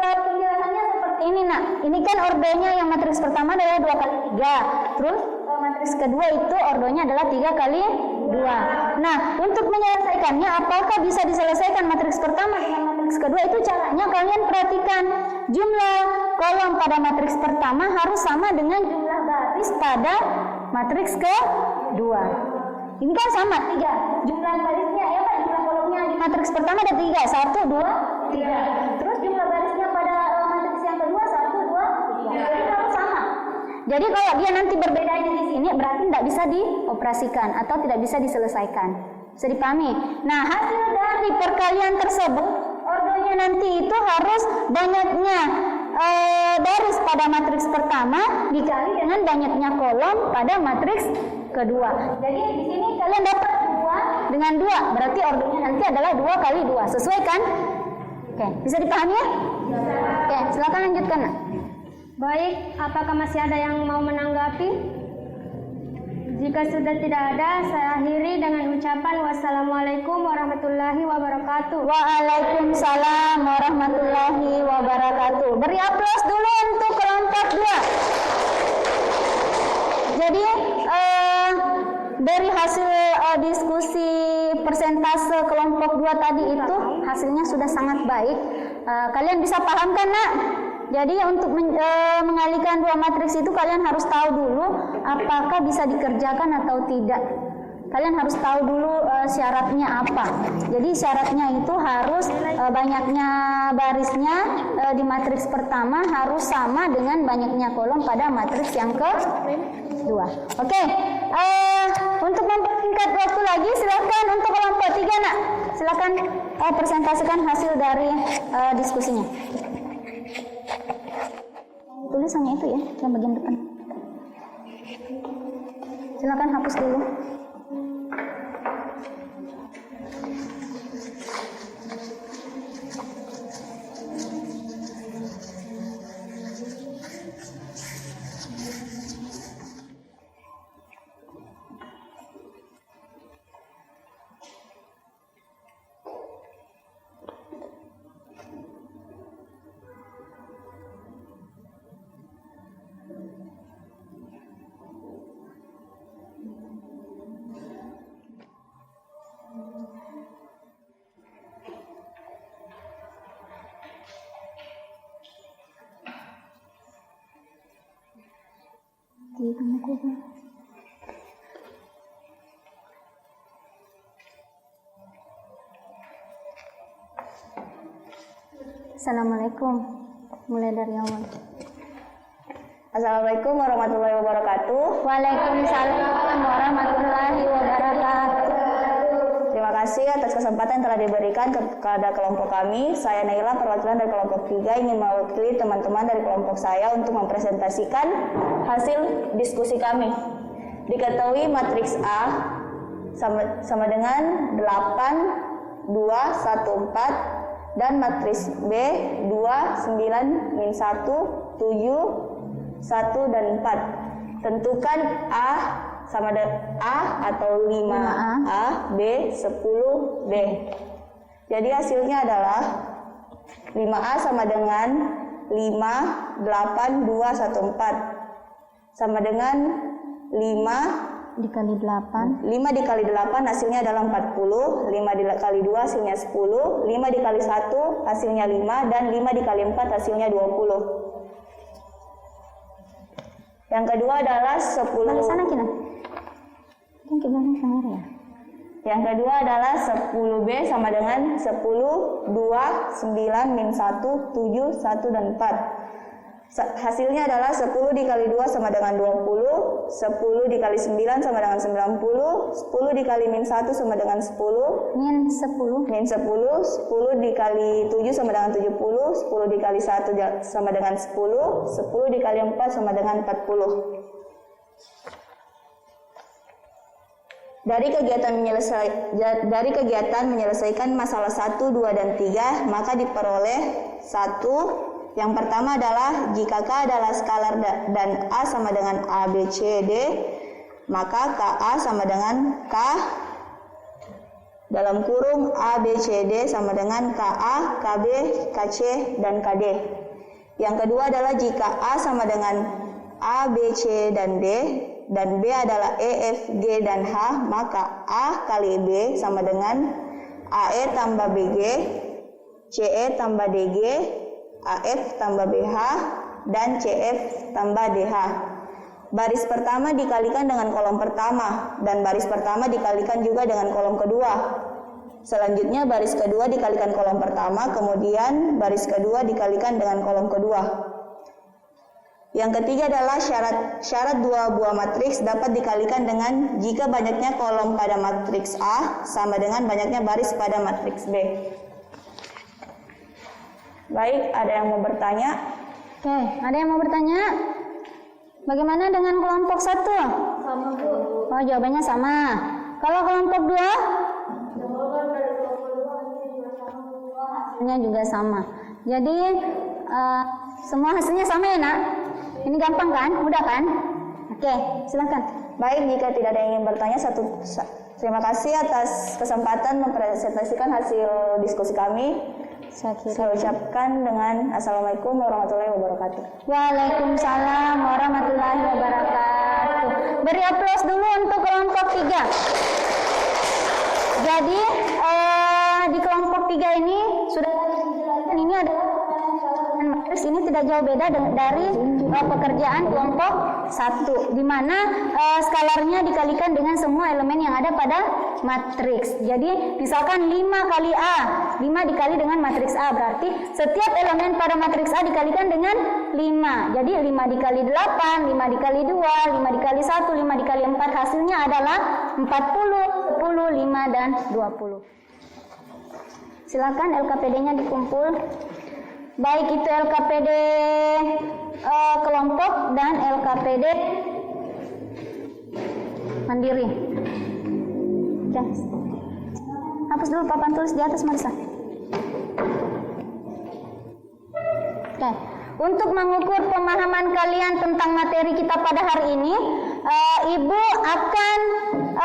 penjelasannya seperti ini, Nak. Ini kan ordonya yang matriks pertama adalah 2 kali 3. Terus matriks kedua itu ordonya adalah 3 kali 2. Nah, untuk menyelesaikannya, apakah bisa diselesaikan matriks pertama dengan matriks kedua? Itu caranya kalian perhatikan. Jumlah kolom pada matriks pertama harus sama dengan jumlah baris pada matriks kedua. Ini kan sama 3. Jumlah barisnya ya Pak, jumlah kolomnya di matriks pertama ada 3. 1, 2, 3. Terus jumlah barisnya pada matriks yang kedua 1, 2, 3. Jadi harus sama. Jadi kalau dia nanti berbedanya di sini berarti tidak bisa dioperasikan atau tidak bisa diselesaikan. Bisa dipahami? Nah, hasil dari perkalian tersebut ordonya nanti itu harus banyaknya baris pada matriks pertama dikali dengan banyaknya kolom pada matriks kedua. Jadi di sini kalian dapat 2 dengan 2, berarti ordonya nanti adalah 2 kali 2. Sesuai kan? Oke, bisa dipahami ya? Oke, silakan lanjutkan, Nak. Baik, apakah masih ada yang mau menanggapi? Jika sudah tidak ada, saya akhiri dengan ucapan wassalamualaikum warahmatullahi wabarakatuh. Waalaikumsalam warahmatullahi wabarakatuh. Beri aplaus dulu untuk kelompok 2. Jadi dari hasil diskusi persentase kelompok 2 tadi itu hasilnya sudah sangat baik. Kalian bisa paham kan, Nak? Jadi untuk mengalihkan 2 matriks itu kalian harus tahu dulu apakah bisa dikerjakan atau tidak. Kalian harus tahu dulu syaratnya apa. Jadi syaratnya itu harus banyaknya barisnya di matriks pertama harus sama dengan banyaknya kolom pada matriks yang kedua. Oke, untuk mempersingkat waktu lagi, silakan untuk kelompok 3, Nak. Silakan presentasikan hasil dari diskusinya. Tulisannya itu ya, yang bagian depan. Silakan hapus dulu. Assalamualaikum. Mulai dari awal. Assalamualaikum warahmatullahi wabarakatuh. Waalaikumsalam warahmatullahi wabarakatuh. Terima kasih atas kesempatan yang telah diberikan kepada kelompok kami. Saya Naila, perwakilan dari kelompok 3, ingin mewakili teman-teman dari kelompok saya untuk mempresentasikan hasil diskusi kami. Diketahui matriks A sama dengan 8, 2, 1, 4 dan matriks B 2, 9, min 1, 7, 1 dan 4. Tentukan A sama dengan A atau 5A, B 10B. Jadi hasilnya adalah 5A sama dengan 5, 8, 2, 1, 4 sama dengan 5, dikali 8. 5 dikali 8 hasilnya adalah 40, 5 dikali 2 hasilnya 10, 5 dikali 1 hasilnya 5, dan 5 dikali 4 hasilnya 20. Yang kedua adalah 10. Balik sana Kina. Kan kita kamera ya. Yang kedua adalah 10B sama dengan 10, 2, 9, min 1, 7, 1, dan 4. Hasilnya adalah 10 dikali 2 sama dengan 20, 10 dikali 9 sama dengan 90, 10 dikali min 1 sama dengan 10, Min 10. min 10, 10 dikali 7 sama dengan 70, 10 dikali 1 sama dengan 10, 10 dikali 4 sama dengan 40. Dari kegiatan menyelesaikan masalah 1, 2, dan 3, maka diperoleh 1. Yang pertama adalah jika K adalah skalar dan A sama dengan A, B, C, D, maka KA sama dengan K dalam kurung A, B, C, D sama dengan KA, KB, KC, dan KD. Yang kedua adalah jika A sama dengan A, B, C, dan D, dan B adalah E, F, G, dan H, maka A kali B sama dengan AE tambah BG, CE tambah DG, AF tambah BH, dan CF tambah DH. Baris pertama dikalikan dengan kolom pertama, dan baris pertama dikalikan juga dengan kolom kedua. Selanjutnya baris kedua dikalikan kolom pertama, kemudian baris kedua dikalikan dengan kolom kedua. Yang ketiga adalah syarat dua buah matriks dapat dikalikan dengan jika banyaknya kolom pada matriks A sama dengan banyaknya baris pada matriks B. Baik, ada yang mau bertanya? Oke, ada yang mau bertanya? Bagaimana dengan kelompok 1? Sama Bu. Oh, jawabannya sama. Kalau kelompok 2? Jawaban dari kelompok 2 juga sama Bu. Hasilnya juga sama. Jadi semua hasilnya sama ya nak? Ini gampang kan? Mudah kan? Oke, silakan. Baik, jika tidak ada yang ingin bertanya, terima kasih atas kesempatan mempresentasikan hasil diskusi kami. Saya ucapkan dengan Assalamualaikum warahmatullahi wabarakatuh. Waalaikumsalam warahmatullahi wabarakatuh. Beri aplaus dulu untuk kelompok 3. Jadi di kelompok 3 ini sudah dijelaskan, ini adalah matriks, ini tidak jauh beda dari pekerjaan kelompok 1, di mana skalarnya dikalikan dengan semua elemen yang ada pada matriks. Jadi misalkan 5 kali A, 5 dikali dengan matriks A, berarti setiap elemen pada matriks A dikalikan dengan 5. Jadi 5 dikali 8, 5 dikali 2, 5 dikali 1, 5 dikali 4, hasilnya adalah 40, 10, 5, dan 20. Silakan LKPD-nya dikumpul. Baik itu LKPD kelompok dan LKPD mandiri. Oke. Hapus dulu papan tulis di atas Marisa. Oke. Untuk mengukur pemahaman kalian tentang materi kita pada hari ini, Ibu akan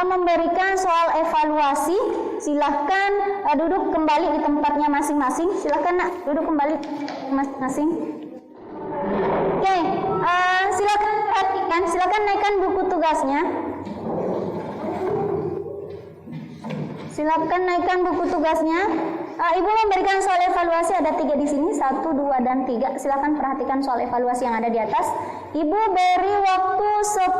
memberikan soal evaluasi. Silahkan duduk kembali di tempatnya masing-masing. Silahkan nak duduk kembali masing-masing. Oke, silahkan perhatikan. Silahkan naikkan buku tugasnya. Silakan naikkan buku tugasnya. Ibu memberikan soal evaluasi, ada 3 di sini, 1, 2, dan 3. Silakan perhatikan soal evaluasi yang ada di atas. Ibu beri waktu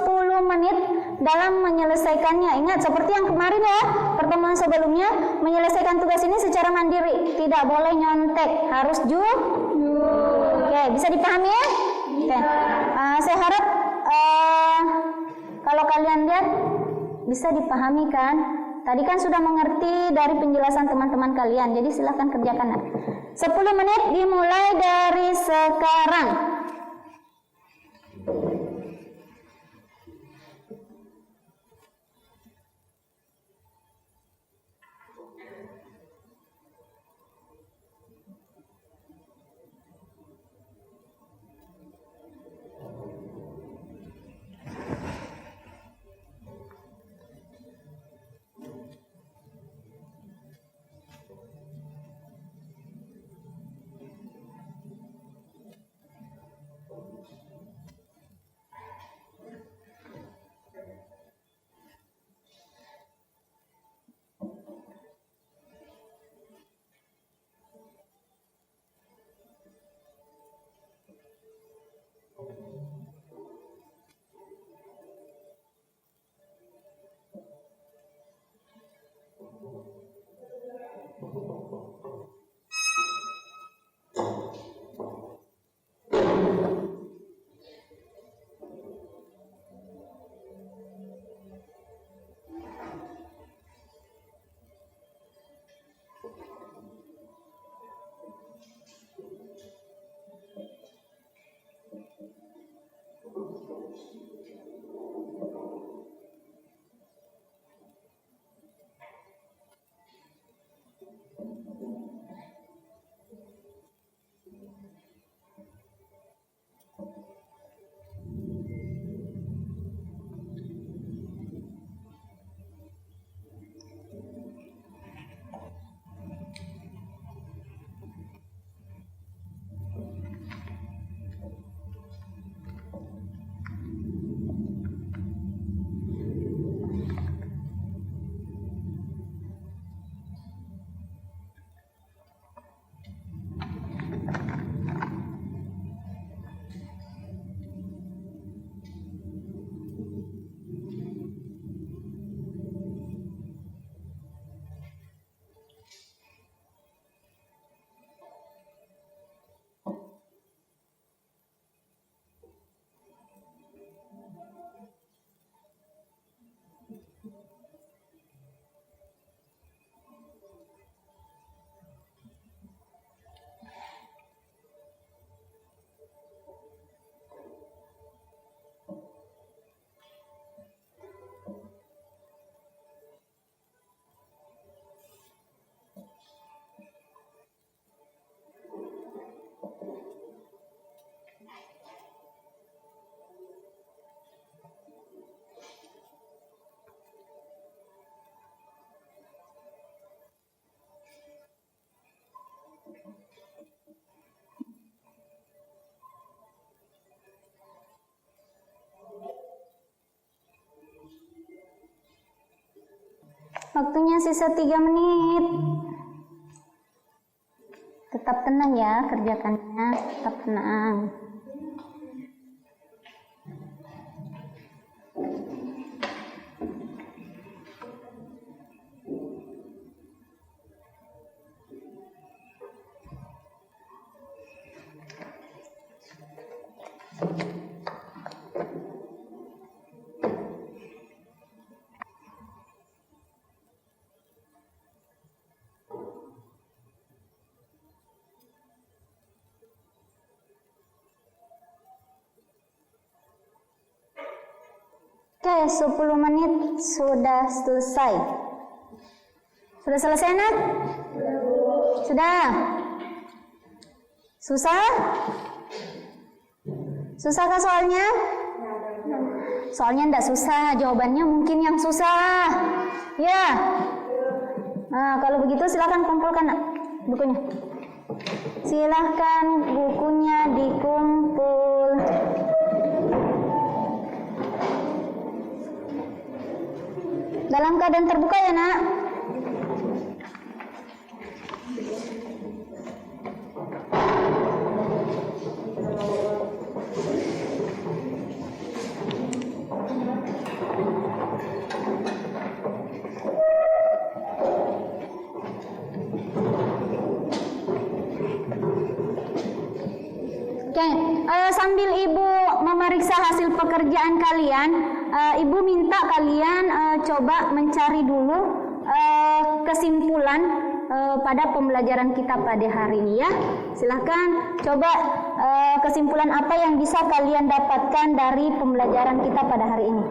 10 menit dalam menyelesaikannya. Ingat, seperti yang kemarin ya, pertemuan sebelumnya, menyelesaikan tugas ini secara mandiri. Tidak boleh nyontek, harus Oke, bisa dipahami ya? Oke. Saya harap kalau kalian lihat bisa dipahami kan? Tadi kan sudah mengerti dari penjelasan teman-teman kalian, jadi silahkan kerjakan. 10 menit dimulai dari sekarang. Waktunya sisa 3 menit. Tetap tenang ya kerjakannya, tetap tenang. Oke, 10 menit sudah selesai. Sudah selesai, Nak? Sudah? Susah? Susah kah soalnya? Soalnya enggak susah, jawabannya mungkin yang susah. Ya. Nah, kalau begitu silakan kumpulkan, Nak, bukunya. Silahkan bukunya dikumpul. Dalam keadaan terbuka ya, Nak. Oke, sambil Ibu memeriksa hasil pekerjaan kalian, Ibu minta kalian coba mencari dulu kesimpulan pada pembelajaran kita pada hari ini ya. Silahkan coba kesimpulan apa yang bisa kalian dapatkan dari pembelajaran kita pada hari ini.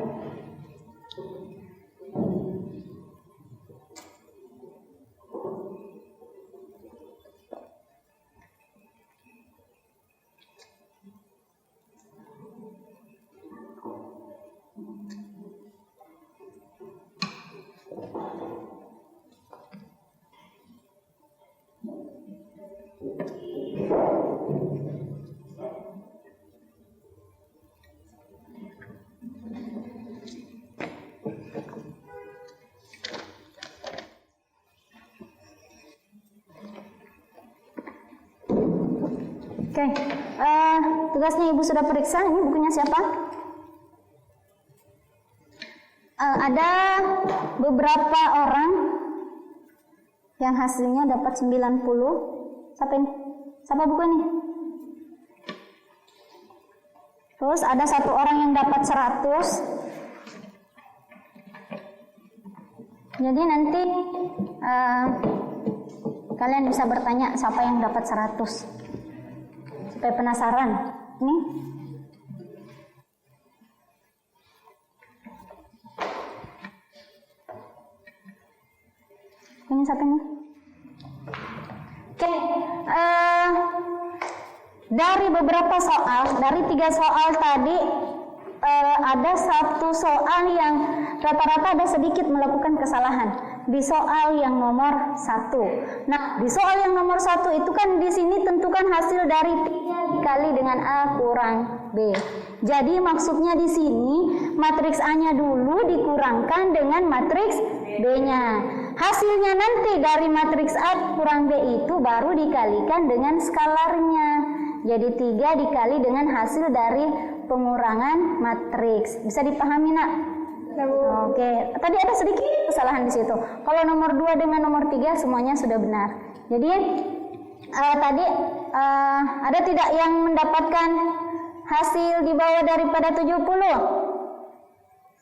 Oke, tugasnya Ibu sudah periksa. Ini bukunya siapa? Ada beberapa orang yang hasilnya dapat 90. Siapa buku ini? Terus ada satu orang yang dapat 100. Jadi nanti kalian bisa bertanya siapa yang dapat 100 supaya penasaran. Nih. Ini siapa nih? Oke. Dari beberapa soal, dari 3 soal tadi ada satu soal yang rata-rata ada sedikit melakukan kesalahan di soal yang nomor 1. Nah, di soal yang nomor 1 itu kan di sini tentukan hasil dari 3 dikali dengan A kurang B. Jadi maksudnya di sini matriks A-nya dulu dikurangkan dengan matriks B-nya. Hasilnya nanti dari matriks A kurang B itu baru dikalikan dengan skalarnya. Jadi 3 dikali dengan hasil dari pengurangan matriks. Bisa dipahami, Nak? Oke. Tadi ada sedikit kesalahan di situ. Kalau nomor 2 dengan nomor 3 semuanya sudah benar. Jadi tadi ada tidak yang mendapatkan hasil di bawah daripada 70?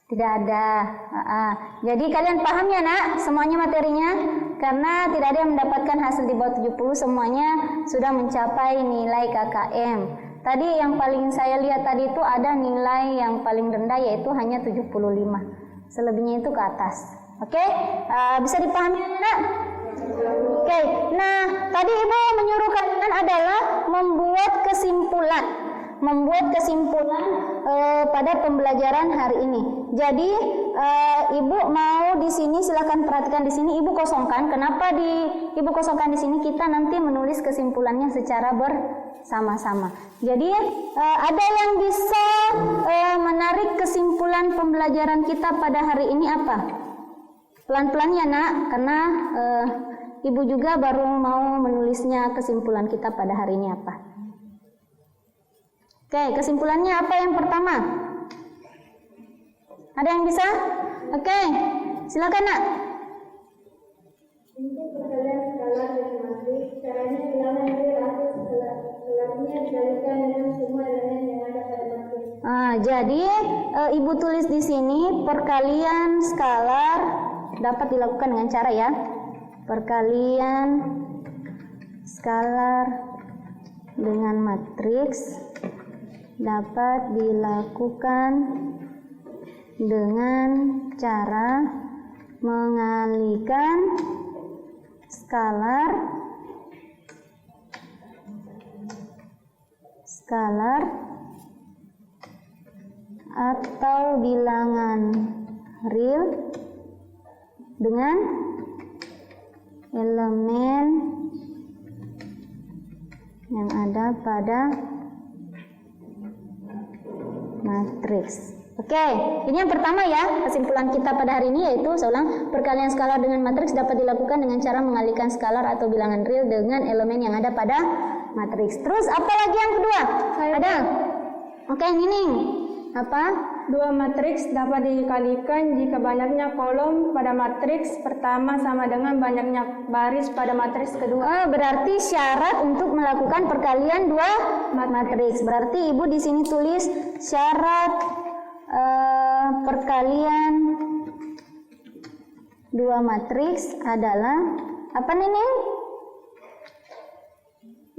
Tidak ada. Jadi kalian paham ya, Nak, semuanya materinya? Karena tidak ada yang mendapatkan hasil di bawah 70, semuanya sudah mencapai nilai KKM. Tadi yang paling saya lihat tadi itu ada nilai yang paling rendah yaitu hanya 75. Selebihnya itu ke atas. Oke? Bisa dipahami, Nak? Oke. Nah, tadi Ibu menyuruh kalian adalah membuat kesimpulan pada pembelajaran hari ini. Jadi Ibu mau di sini, silakan perhatikan di sini Ibu kosongkan. Kenapa Ibu kosongkan di sini? Kita nanti menulis kesimpulannya secara bersama-sama. Jadi ada yang bisa menarik kesimpulan pembelajaran kita pada hari ini apa? Pelan-pelan ya, Nak, karena Ibu juga baru mau menulisnya kesimpulan kita pada hari ini apa? Oke, kesimpulannya apa yang pertama? Ada yang bisa? Oke, silakan, Nak. Untuk perkalian skalar dan matriks, caranya bilangan real atau skalarnya dikalikan dengan semua elemen yang ada pada matriks. Jadi Ibu tulis di sini perkalian skalar dapat dilakukan dengan cara ya. Perkalian skalar dengan matriks dapat dilakukan dengan cara mengalihkan skalar atau bilangan real dengan elemen yang ada pada matriks. Oke, ini yang pertama ya, kesimpulan kita pada hari ini yaitu, saya ulang, perkalian skalar dengan matriks dapat dilakukan dengan cara mengalihkan skalar atau bilangan real dengan elemen yang ada pada matriks. Terus apa lagi yang kedua? Ada? Oke, ini apa? 2 matriks dapat dikalikan jika banyaknya kolom pada matriks pertama sama dengan banyaknya baris pada matriks kedua. Berarti syarat untuk melakukan perkalian 2 matriks. Berarti Ibu di sini tulis syarat perkalian 2 matriks adalah apa nih?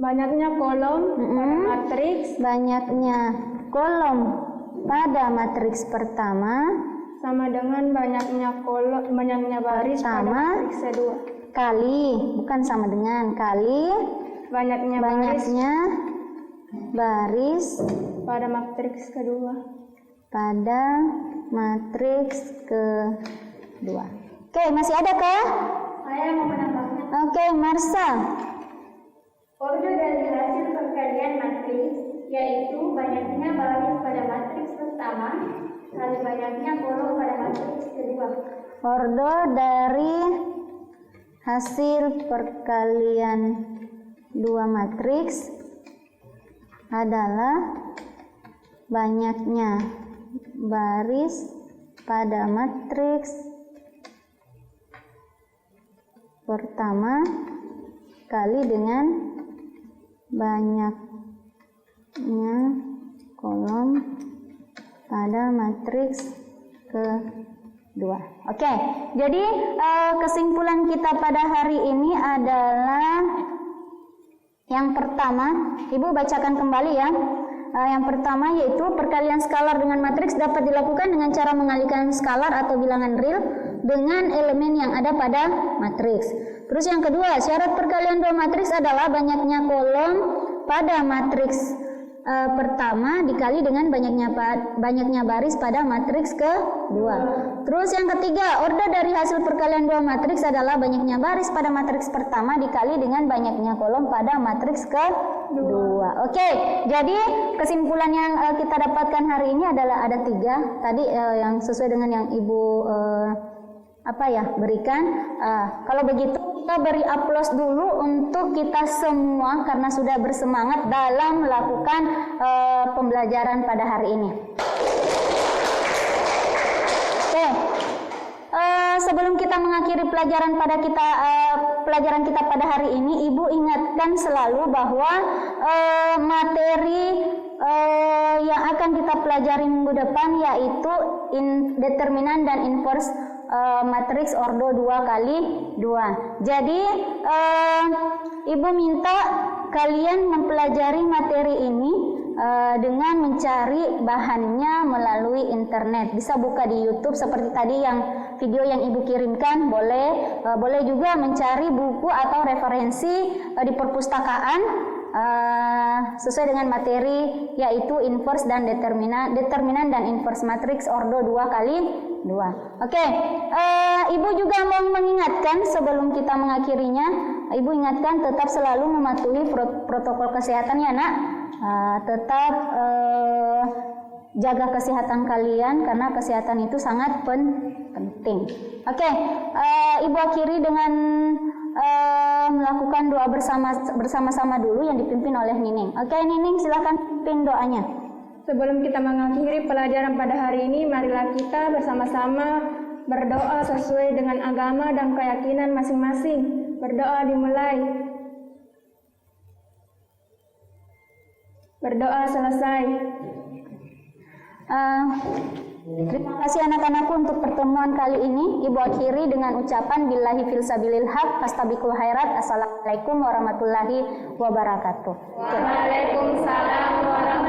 Banyaknya kolom pada matriks, banyaknya kolom pada matriks pertama sama dengan banyaknya baris pada matriks kedua. Kali, bukan sama dengan, kali banyaknya baris pada matriks kedua. Oke, masih ada kah? Saya mau menambahkan. Oke, Marsa. Orde dari hasil perkalian matriks yaitu banyaknya baris pada matriks pertama kali banyaknya kolom pada matriks kedua. Orde dari hasil perkalian 2 matriks adalah banyaknya baris pada matriks pertama kali dengan banyaknya kolom pada matriks kedua. Oke, jadi kesimpulan kita pada hari ini adalah yang pertama, Ibu bacakan kembali ya. Yang pertama yaitu perkalian skalar dengan matriks dapat dilakukan dengan cara mengalihkan skalar atau bilangan real dengan elemen yang ada pada matriks. Terus yang kedua, syarat perkalian dua matriks adalah banyaknya kolom pada matriks pertama dikali dengan banyaknya baris pada matriks kedua. Terus yang ketiga, order dari hasil perkalian dua matriks adalah banyaknya baris pada matriks pertama dikali dengan banyaknya kolom pada matriks kedua. Oke, jadi kesimpulan yang kita dapatkan hari ini adalah ada 3 tadi yang sesuai dengan yang Ibu berikan. Kalau begitu kita beri aplaus dulu untuk kita semua karena sudah bersemangat dalam melakukan pembelajaran pada hari ini. Oke, sebelum kita mengakhiri pelajaran kita pada hari ini, Ibu ingatkan selalu bahwa materi yang akan kita pelajari minggu depan yaitu determinan dan inverse matriks ordo 2 kali 2. Jadi Ibu minta kalian mempelajari materi ini dengan mencari bahannya melalui internet. Bisa buka di YouTube seperti tadi yang video yang Ibu kirimkan, boleh juga mencari buku atau referensi di perpustakaan sesuai dengan materi yaitu inverse dan determinan dan inverse matriks ordo 2 kali 2. Oke, Ibu juga mau mengingatkan sebelum kita mengakhirinya, Ibu ingatkan tetap selalu mematuhi protokol kesehatan ya nak. Tetap jaga kesehatan kalian karena kesehatan itu sangat penting. Oke, Ibu akhiri dengan melakukan doa bersama-sama dulu yang dipimpin oleh Nining. Oke, Nining silakan pimpin doanya. Sebelum kita mengakhiri pelajaran pada hari ini, marilah kita bersama-sama berdoa sesuai dengan agama dan keyakinan masing-masing. Berdoa dimulai. Berdoa selesai. Terima kasih anak-anakku untuk pertemuan kali ini. Ibu akhiri dengan ucapan billahi fil sabilil haq fastabiqul khairat. Assalamualaikum warahmatullahi wabarakatuh. Waalaikumsalam warahmatullahi wabarakatuh.